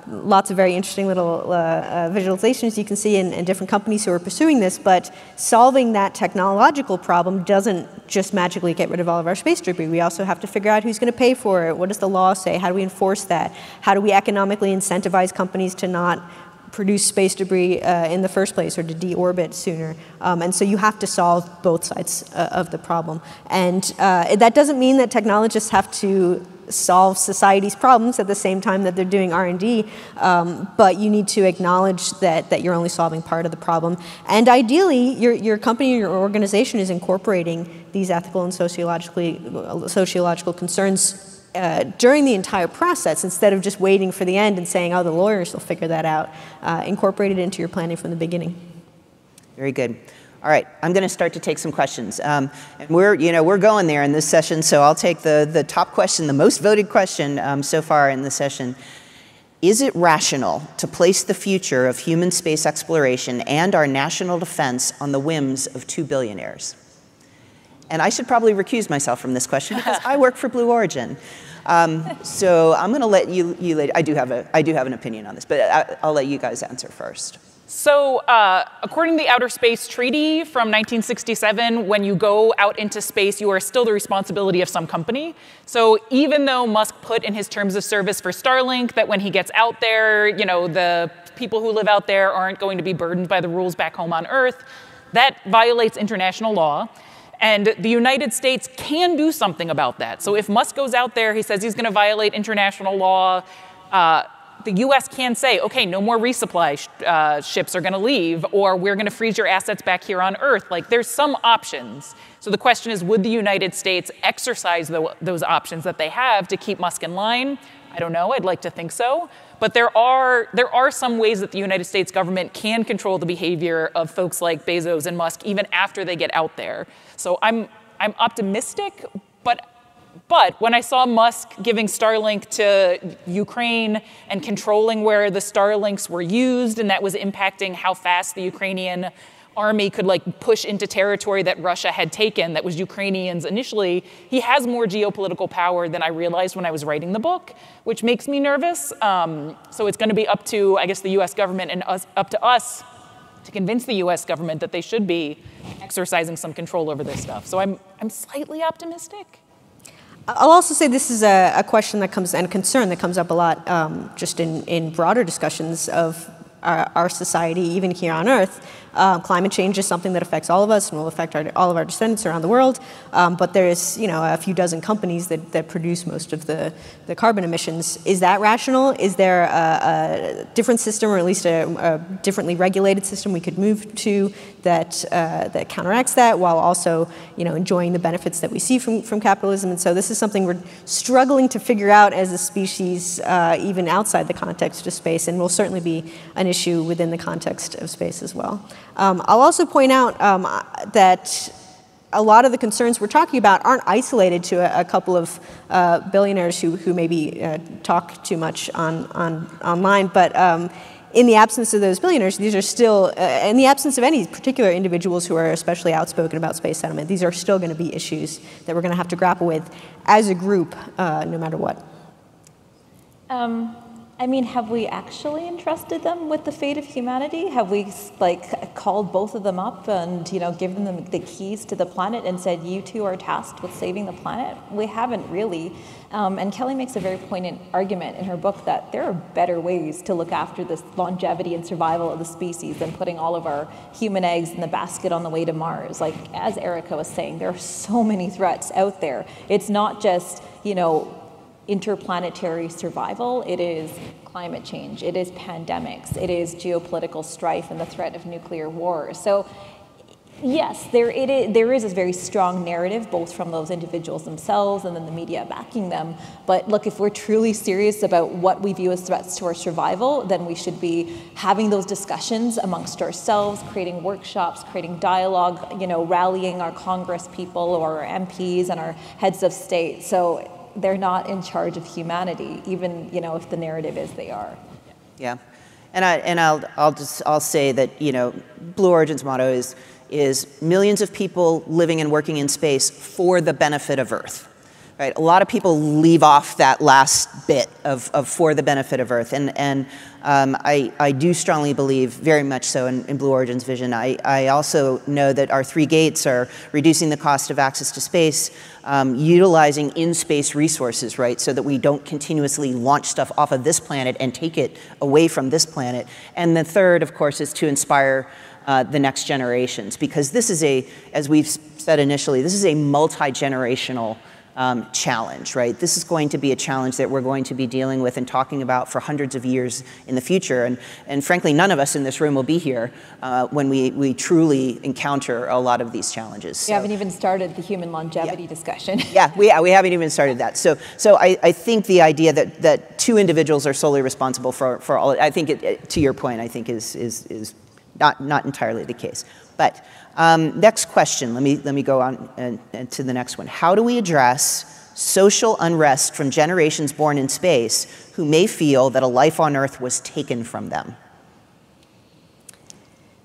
Lots of very interesting little visualizations you can see in different companies who are pursuing this, but solving that technological problem doesn't just magically get rid of all of our space debris. We also have to figure out who's going to pay for it. What does the law say? How do we enforce that? How do we economically incentivize companies to not produce space debris in the first place or to deorbit sooner? And so you have to solve both sides of the problem. And that doesn't mean that technologists have to solve society's problems at the same time that they're doing R&D, but you need to acknowledge that you're only solving part of the problem. And ideally, your company or your organization is incorporating these ethical and sociological concerns during the entire process, instead of just waiting for the end and saying, oh, the lawyers will figure that out. Incorporate it into your planning from the beginning. Very good. All right, I'm going to start to take some questions. And we're going there in this session, so I'll take the top question, the most voted question so far in the session. Is it rational to place the future of human space exploration and our national defense on the whims of 2 billionaires? And I should probably recuse myself from this question because I work for Blue Origin. So I'm going to let you I do have an opinion on this, but I'll let you guys answer first. So according to the Outer Space Treaty from 1967, when you go out into space, you are still the responsibility of some company. So even though Musk put in his terms of service for Starlink that when he gets out there, the people who live out there aren't going to be burdened by the rules back home on Earth, that violates international law. And the United States can do something about that. So if Musk goes out there, he says he's going to violate international law, the US can say, okay, no more resupply ships are going to leave, or we're going to freeze your assets back here on Earth. Like, there's some options. So the question is, would the United States exercise those options that they have to keep Musk in line? I don't know. I'd like to think so. But there are some ways that the United States government can control the behavior of folks like Bezos and Musk even after they get out there. So I'm optimistic, but when I saw Musk giving Starlink to Ukraine and controlling where the Starlinks were used, and that was impacting how fast the Ukrainian army could push into territory that Russia had taken that was Ukrainians initially, he has more geopolitical power than I realized when I was writing the book, which makes me nervous. So it's going to be up to, I guess, the US government and up to us to convince the US government that they should be exercising some control over this stuff. So I'm slightly optimistic. I'll also say this is a question that comes, and a concern that comes up a lot just in broader discussions of our society, even here on Earth. Climate change is something that affects all of us and will affect all of our descendants around the world. But there's a few dozen companies that produce most of the carbon emissions. Is that rational? Is there a different system, or at least a differently regulated system we could move to that counteracts that, while also enjoying the benefits that we see from capitalism? And so this is something we're struggling to figure out as a species, even outside the context of space, and will certainly be an issue within the context of space as well. I'll also point out that a lot of the concerns we're talking about aren't isolated to a couple of billionaires who maybe talk too much online, but in the absence of those billionaires, these are still, in the absence of any particular individuals who are especially outspoken about space settlement, these are still going to be issues that we're going to have to grapple with as a group, no matter what. Have we actually entrusted them with the fate of humanity? Have we called both of them up and given them the keys to the planet and said, you two are tasked with saving the planet? We haven't really. And Kelly makes a very poignant argument in her book that there are better ways to look after this longevity and survival of the species than putting all of our human eggs in the basket on the way to Mars. As Erika was saying, there are so many threats out there. It's not just interplanetary survival, it is climate change, it is pandemics, it is geopolitical strife and the threat of nuclear war. So Yes, there is a very strong narrative, both from those individuals themselves and then the media backing them. But look, if we're truly serious about what we view as threats to our survival, then we should be having those discussions amongst ourselves, creating workshops, creating dialogue, rallying our Congress people or our MPs and our heads of state. So they're not in charge of humanity, even if the narrative is they are. Yeah, and I'll say that Blue Origin's motto is millions of people living and working in space for the benefit of Earth. Right? A lot of people leave off that last bit of for the benefit of Earth, and I do strongly believe, very much so, in Blue Origin's vision. I also know that our 3 gates are reducing the cost of access to space, utilizing in-space resources, right, so that we don't continuously launch stuff off of this planet and take it away from this planet. And the third, of course, is to inspire the next generations, because this is as we've said initially, this is a multi-generational challenge, right? This is going to be a challenge that we're going to be dealing with and talking about for hundreds of years in the future. And frankly, none of us in this room will be here when we truly encounter a lot of these challenges. We haven't even started the human longevity discussion. We haven't even started that. So I think the idea that 2 individuals are solely responsible for all, I think, to your point, I think is not entirely the case. But next question, let me go on and to the next one. How do we address social unrest from generations born in space who may feel that a life on Earth was taken from them?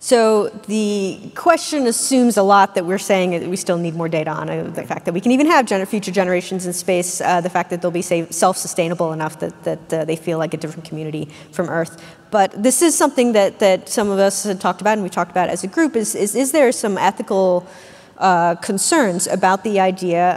So the question assumes a lot that we're saying that we still need more data on the fact that we can even have future generations in space, the fact that they'll be self-sustainable enough that they feel like a different community from Earth. But this is something that some of us have talked about and we've talked about as a group, is there some ethical concerns about the idea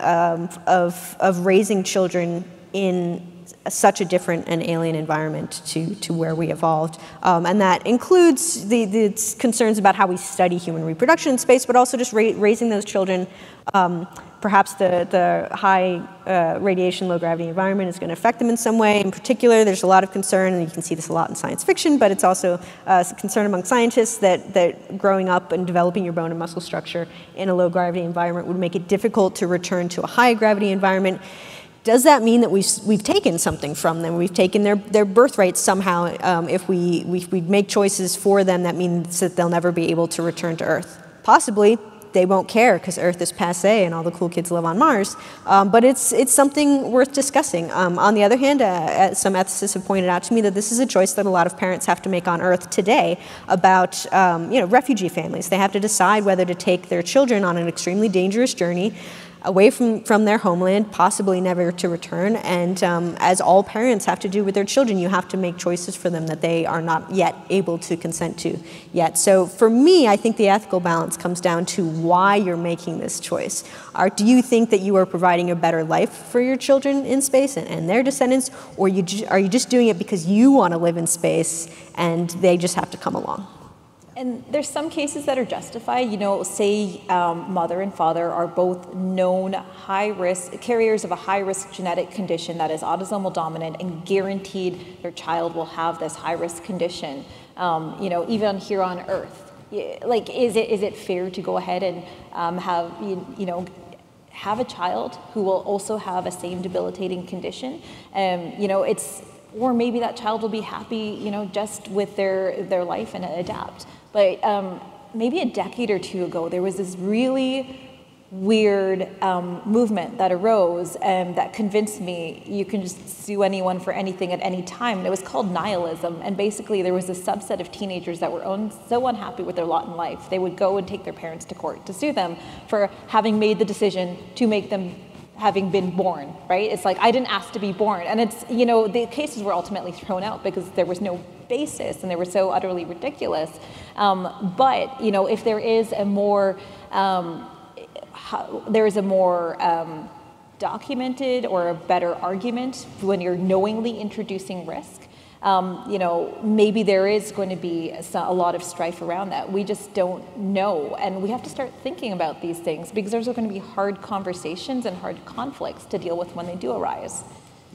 of raising children in such a different and alien environment to where we evolved. And that includes the concerns about how we study human reproduction in space, but also just raising those children. Perhaps the high radiation, low gravity environment is going to affect them in some way. In particular, there's a lot of concern, and you can see this a lot in science fiction, but it's also a concern among scientists that growing up and developing your bone and muscle structure in a low gravity environment would make it difficult to return to a high gravity environment. Does that mean that we've taken something from them? We've taken their birthright somehow. If we make choices for them, that means that they'll never be able to return to Earth. Possibly, they won't care because Earth is passé and all the cool kids live on Mars. But it's something worth discussing. On the other hand, some ethicists have pointed out to me that this is a choice that a lot of parents have to make on Earth today about refugee families. They have to decide whether to take their children on an extremely dangerous journey away from their homeland, possibly never to return. And as all parents have to do with their children, you have to make choices for them that they are not yet able to consent to yet. So for me, I think the ethical balance comes down to why you're making this choice. Do you think that you are providing a better life for your children in space and their descendants, or are you just doing it because you want to live in space and they just have to come along? And there's some cases that are justified. Say mother and father are both known high-risk carriers of a high-risk genetic condition that is autosomal dominant, and guaranteed their child will have this high-risk condition. Even here on Earth, like, is it fair to go ahead and have a child who will also have a same debilitating condition? Or maybe that child will be happy, just with their life and adapt. But maybe a decade or two ago, there was this really weird movement that arose that convinced me you can just sue anyone for anything at any time. And it was called nihilism. And basically, there was a subset of teenagers that were so unhappy with their lot in life, they would go and take their parents to court to sue them for having made the decision to make them having been born, right? It's like, I didn't ask to be born. And it's, the cases were ultimately thrown out because there was no basis and they were so utterly ridiculous. But, if there is a more, documented or a better argument when you're knowingly introducing risk, maybe there is going to be a lot of strife around that. We just don't know. And we have to start thinking about these things because there's going to be hard conversations and hard conflicts to deal with when they do arise.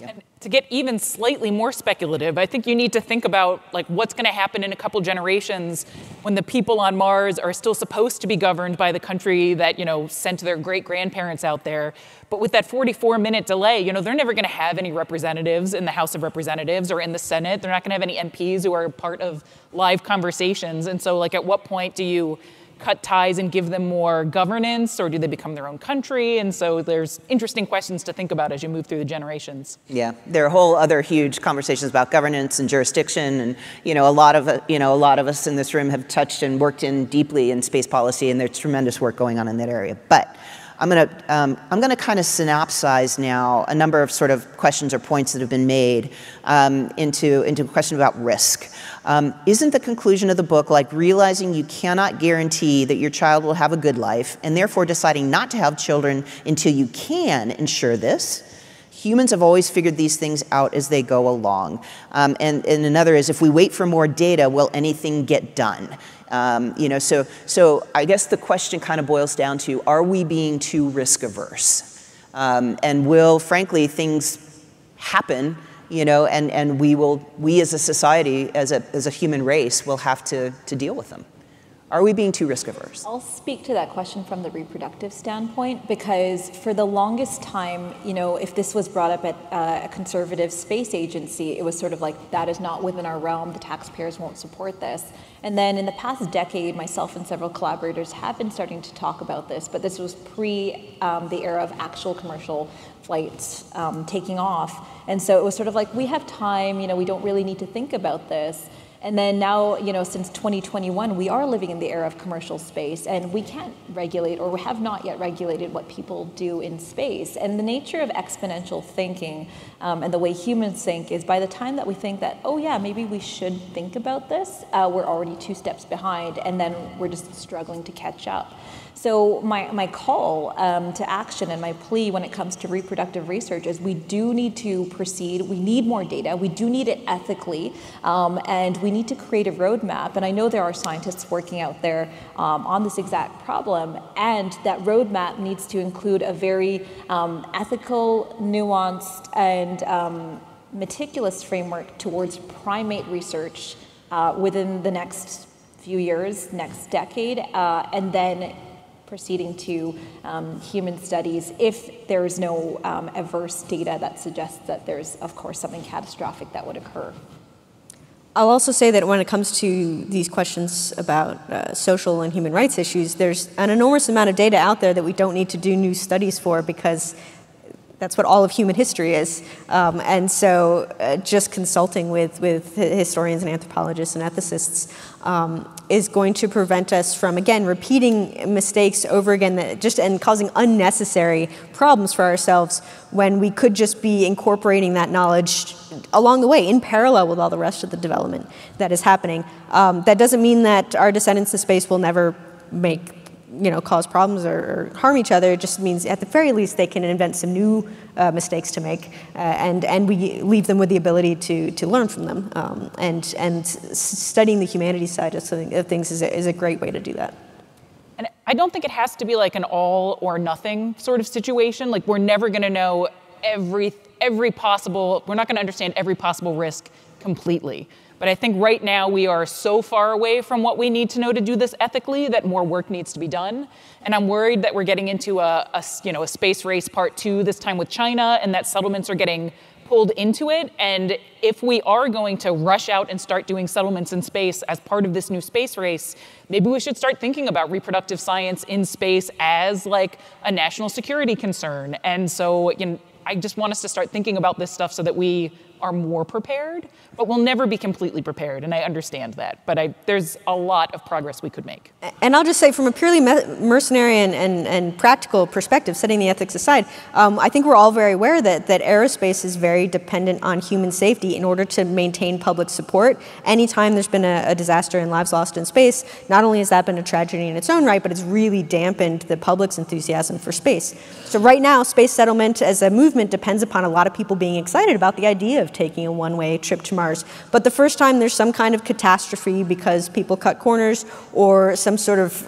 Yep. to get even slightly more speculative, I think you need to think about like what's going to happen in a couple generations when the people on Mars are still supposed to be governed by the country that, you know, sent their great-grandparents out there. But with that 44-minute delay, you know, they're never going to have any representatives in the House of Representatives or in the Senate. They're not going to have any MPs who are part of live conversations. And so, like, at what point do you cut ties and give them more governance, or do they become their own country? And so there's interesting questions to think about as you move through the generations. Yeah, there are whole other huge conversations about governance and jurisdiction, and you know, a lot of us in this room have touched and worked in deeply in space policy, and there's tremendous work going on in that area. But I'm gonna kind of synopsize now a number of sort of questions or points that have been made into a question about risk. Isn't the conclusion of the book like realizing you cannot guarantee that your child will have a good life, and therefore deciding not to have children until you can ensure this? Humans have always figured these things out as they go along. And another is, if we wait for more data, will anything get done? You know, so I guess the question kind of boils down to, are we being too risk averse? And will, frankly, things happen, you know, and we as a society, as a human race, will have to deal with them? Are we being too risk averse? I'll speak to that question from the reproductive standpoint, because for the longest time, you know, if this was brought up at a conservative space agency, it was sort of like, that is not within our realm, the taxpayers won't support this. And then in the past decade, myself and several collaborators have been starting to talk about this, but this was pre the era of actual commercial flights taking off. And so it was sort of like, we have time, you know, we don't really need to think about this. And then now, you know, since 2021, we are living in the era of commercial space, and we can't regulate, or we have not yet regulated, what people do in space. And the nature of exponential thinking and the way humans think is, by the time that we think that, oh yeah, maybe we should think about this, we're already 2 steps behind, and then we're just struggling to catch up. So my call to action and my plea when it comes to reproductive research is, we do need to proceed. We need more data. We do need it ethically, and we need to create a roadmap. And I know there are scientists working out there on this exact problem, and that roadmap needs to include a very ethical, nuanced, and meticulous framework towards primate research within the next few years, next decade, and then proceeding to human studies if there is no adverse data that suggests that there's, of course, something catastrophic that would occur. I'll also say that when it comes to these questions about social and human rights issues, there's an enormous amount of data out there that we don't need to do new studies for, because that's what all of human history is. And so just consulting with historians and anthropologists and ethicists is going to prevent us from, again, repeating mistakes over again, and causing unnecessary problems for ourselves, when we could just be incorporating that knowledge along the way, in parallel with all the rest of the development that is happening. That doesn't mean that our descendants in space will never cause problems or harm each other. It just means, at the very least, they can invent some new mistakes to make, and we leave them with the ability to learn from them. And studying the humanities side of things is a great way to do that. And I don't think it has to be like an all or nothing sort of situation. Like, we're never going to know every possible, we're not going to understand every possible risk completely. But I think right now we are so far away from what we need to know to do this ethically that more work needs to be done. And I'm worried that we're getting into a space race part 2, this time with China, and that settlements are getting pulled into it. And if we are going to rush out and start doing settlements in space as part of this new space race, maybe we should start thinking about reproductive science in space as like a national security concern. And so, I just want us to start thinking about this stuff so that we are more prepared, but we'll never be completely prepared, and I understand that. But there's a lot of progress we could make. And I'll just say, from a purely mercenary and practical perspective, setting the ethics aside, I think we're all very aware that aerospace is very dependent on human safety in order to maintain public support. Anytime there's been a disaster and lives lost in space, not only has that been a tragedy in its own right, but it's really dampened the public's enthusiasm for space. So right now, space settlement as a movement depends upon a lot of people being excited about the idea of of taking a one-way trip to Mars. But the first time there's some kind of catastrophe because people cut corners, or some sort of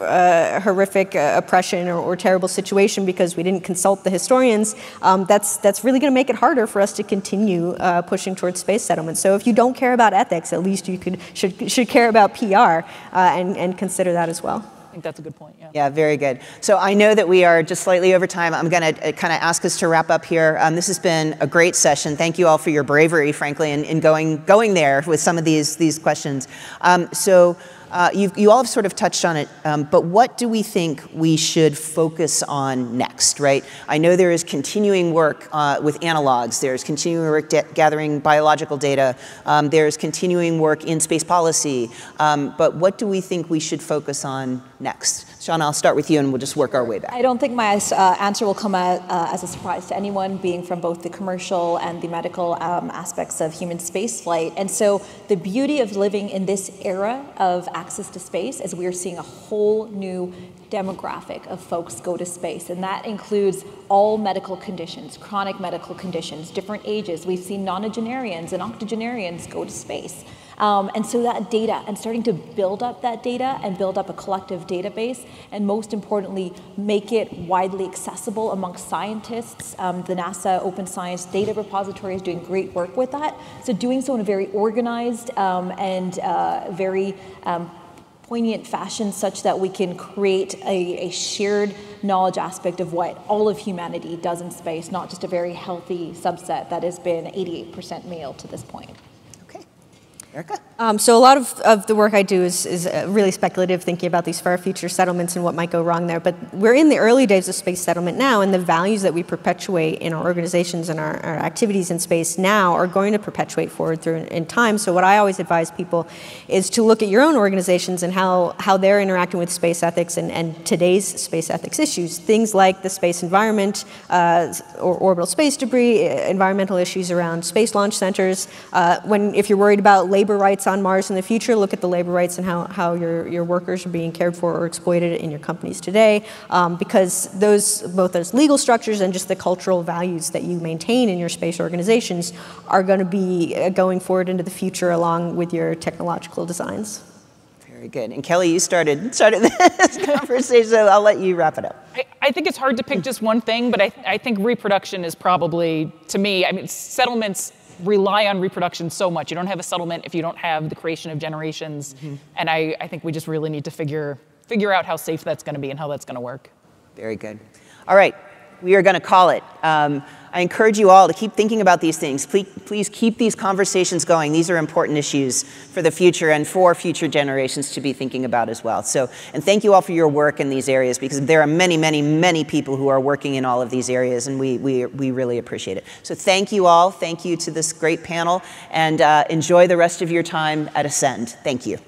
horrific oppression or terrible situation because we didn't consult the historians, that's really going to make it harder for us to continue pushing towards space settlement. So if you don't care about ethics, at least you should care about PR and consider that as well. I think that's a good point, yeah. Yeah, very good. So I know that we are just slightly over time. I'm going to kind of ask us to wrap up here. This has been a great session. Thank you all for your bravery, frankly, in going there with some of these questions. You all have sort of touched on it, but what do we think we should focus on next, right? I know there is continuing work with analogs. There's continuing work gathering biological data. There's continuing work in space policy. But what do we think we should focus on next? Shawna, I'll start with you, and we'll just work our way back. I don't think my answer will come as a surprise to anyone, being from both the commercial and the medical aspects of human spaceflight. And so the beauty of living in this era of access to space is we are seeing a whole new demographic of folks go to space, and that includes all medical conditions, chronic medical conditions, different ages. We've seen nonagenarians and octogenarians go to space. And so that data, and starting to build up that data and build up a collective database, and most importantly, make it widely accessible amongst scientists. The NASA Open Science Data Repository is doing great work with that. So doing so in a very organized and very poignant fashion, such that we can create a shared knowledge aspect of what all of humanity does in space, not just a very healthy subset that has been 88% male to this point. Erika? So a lot of the work I do is really speculative, thinking about these far future settlements and what might go wrong there. But we're in the early days of space settlement now, and the values that we perpetuate in our organizations and our activities in space now are going to perpetuate forward through in time. So what I always advise people is to look at your own organizations and how they're interacting with space ethics and today's space ethics issues. Things like the space environment, or orbital space debris, environmental issues around space launch centers. If you're worried about labor rights on Mars in the future, look at the labor rights and how your workers are being cared for or exploited in your companies today, because both those legal structures and just the cultural values that you maintain in your space organizations are going to be going forward into the future along with your technological designs. Very good. And Kelly, you started this conversation, so I'll let you wrap it up. I think it's hard to pick just one thing, but I think reproduction is probably, to me, I mean, settlements rely on reproduction so much. You don't have a settlement if you don't have the creation of generations. Mm-hmm. And I think we just really need to figure out how safe that's going to be and how that's going to work. Very good. All right, we are going to call it. I encourage you all to keep thinking about these things. Please keep these conversations going. These are important issues for the future and for future generations to be thinking about as well. And thank you all for your work in these areas, because there are many, many, many people who are working in all of these areas, and we really appreciate it. So thank you all. Thank you to this great panel, and enjoy the rest of your time at Ascend. Thank you.